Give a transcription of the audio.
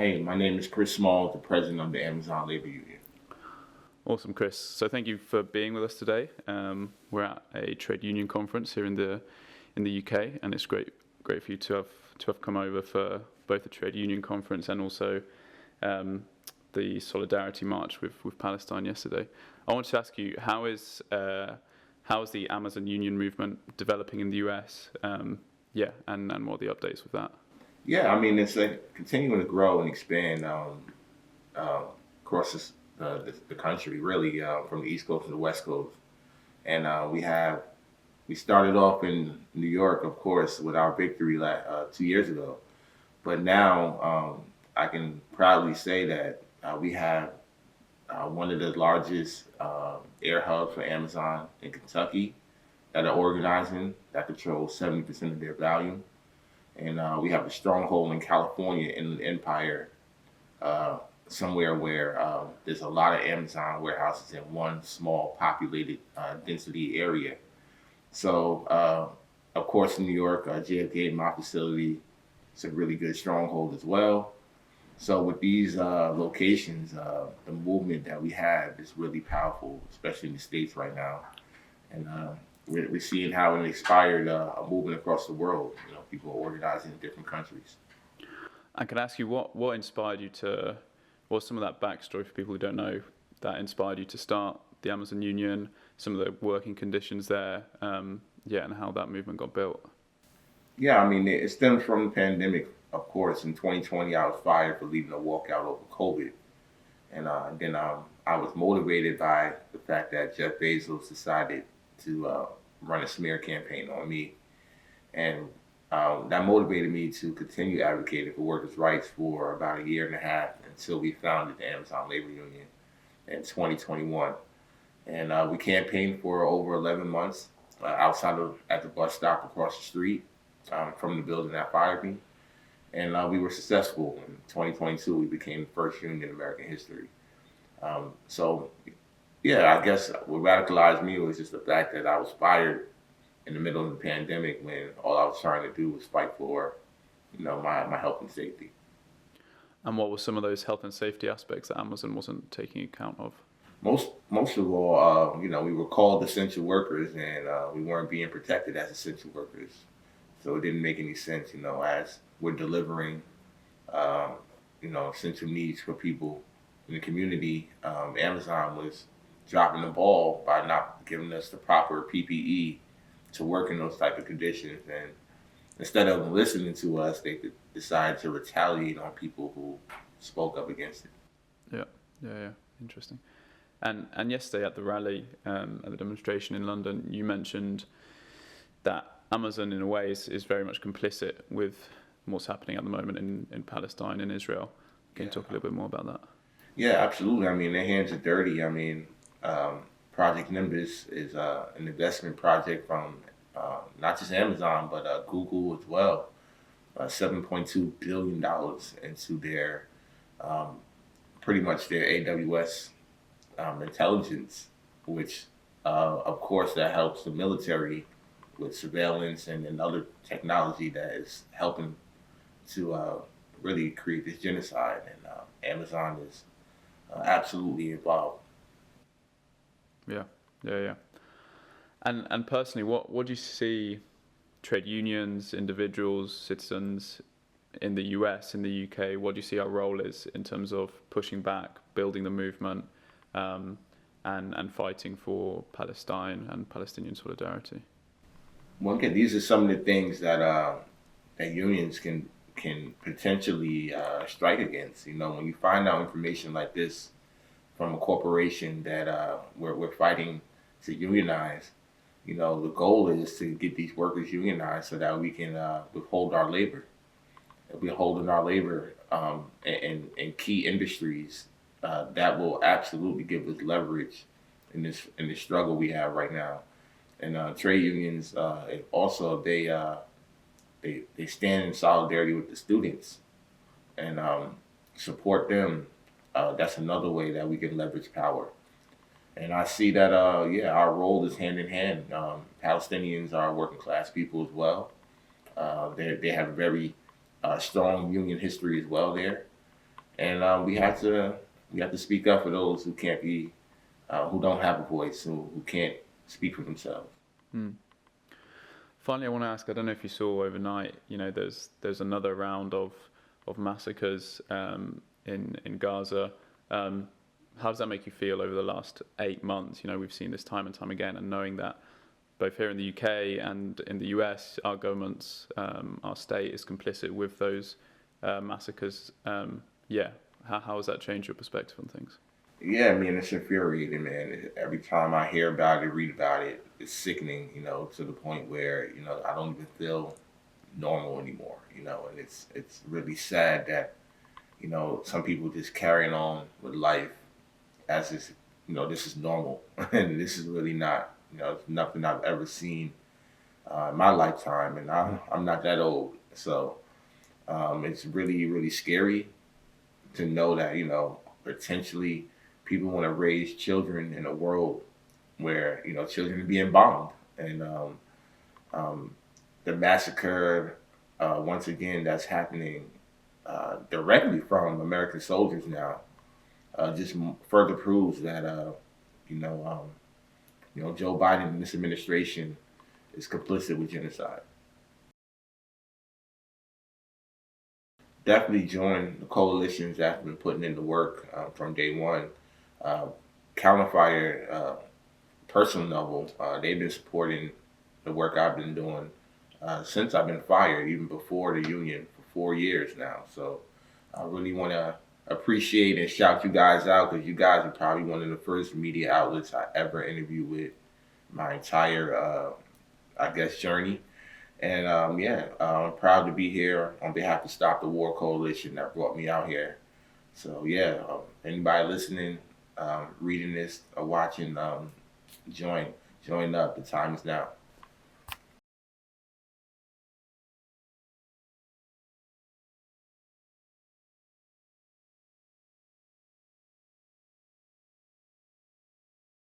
Hey, my name is Chris Small, the president of the Amazon Labor Union. Awesome, Chris. So thank you for being with us today. We're at a trade union conference here in the UK, and it's great for you to have come over for both the trade union conference and also the solidarity march with Palestine yesterday. I wanted to ask you how is the Amazon union movement developing in the US? And what are the updates with that? Yeah, I mean, it's continuing to grow and expand uh, across the country, really, from the East Coast to the West Coast. And we started off in New York, of course, with our victory 2 years ago. But now I can proudly say that we have one of the largest air hubs for Amazon in Kentucky that are organizing, that control 70% of their volume. And we have a stronghold in California in the Empire, somewhere where there's a lot of Amazon warehouses in one small populated density area. So, of course, in New York, JFK, my facility, it's a really good stronghold as well. So with these locations, the movement that we have is really powerful, especially in the States right now. And we're seeing how it inspired a movement across the world. People are organizing in different countries. I can ask you what inspired you to, what's some of that backstory for people who don't know that inspired you to start the Amazon Union, some of the working conditions there, and how that movement got built. Yeah, I mean, it stems from the pandemic, of course. In 2020, I was fired for leading a walkout over COVID. And then I was motivated by the fact that Jeff Bezos decided to run a smear campaign on me. And that motivated me to continue advocating for workers' rights for about a year and a half until we founded the Amazon Labor Union in 2021. And we campaigned for over 11 months outside of at the bus stop across the street from the building that fired me. And we were successful. In 2022, we became the first union in American history. So, yeah, I guess what radicalized me was just the fact that I was fired in the middle of the pandemic when all I was trying to do was fight for, my health and safety. And what were some of those health and safety aspects that Amazon wasn't taking account of? Most of all, we were called essential workers, and we weren't being protected as essential workers. So it didn't make any sense, as we're delivering, essential needs for people in the community. Amazon was dropping the ball by not giving us the proper PPE to work in those type of conditions. And instead of listening to us, they could decide to retaliate on people who spoke up against it. Yeah. Interesting. And yesterday at the rally, at the demonstration in London, you mentioned that Amazon, in a way, is very much complicit with what's happening at the moment in Palestine and Israel. Can you talk a little bit more about that? Yeah, absolutely. I mean, their hands are dirty. I mean, Project Nimbus is an investment project from not just Amazon, but Google as well. $7.2 billion into their pretty much their AWS intelligence, which, of course, that helps the military with surveillance and other technology that is helping to really create this genocide. And Amazon is absolutely involved. Yeah. And personally, what do you see trade unions, individuals, citizens in the US, in the UK, what do you see our role is in terms of pushing back, building the movement, and fighting for Palestine and Palestinian solidarity? Well, again, these are some of the things that unions can potentially strike against. When you find out information like this from a corporation that we're fighting to unionize, the goal is to get these workers unionized so that we can withhold our labor. If we're holding our labor in key industries, that will absolutely give us leverage in this struggle we have right now. And trade unions also they stand in solidarity with the students and support them. That's another way that we can leverage power. And I see that our role is hand in hand. Palestinians are working class people as well. They have a very strong union history as well there. and we have to speak up for those who can't be, who don't have a voice, who can't speak for themselves. Mm. Finally, I want to ask, I don't know if you saw overnight, there's another round of massacres in Gaza. How does that make you feel over the last 8 months? We've seen this time and time again, and knowing that both here in the UK and in the US, our governments, our state is complicit with those massacres. How has that changed your perspective on things? Yeah, I mean, it's infuriating, man. Every time I hear about it, read about it, it's sickening, to the point where, I don't even feel normal anymore, and it's really sad that, some people just carrying on with life as if, this is normal. And this is really not, it's nothing I've ever seen in my lifetime, and I'm not that old. So it's really, really scary to know that, potentially people want to raise children in a world where, children are being bombed. And the massacre, once again, that's happening directly from American soldiers now, just further proves that, Joe Biden and this administration is complicit with genocide. Definitely join the coalitions that have been putting in the work from day one. Uh, Counterfire, personal level, they've been supporting the work I've been doing since I've been fired, even before the union, for 4 years now. So I really want to appreciate and shout you guys out, because you guys are probably one of the first media outlets I ever interviewed with my entire, journey. And I'm proud to be here on behalf of Stop the War Coalition that brought me out here. So anybody listening, reading this or watching, join up. The time is now.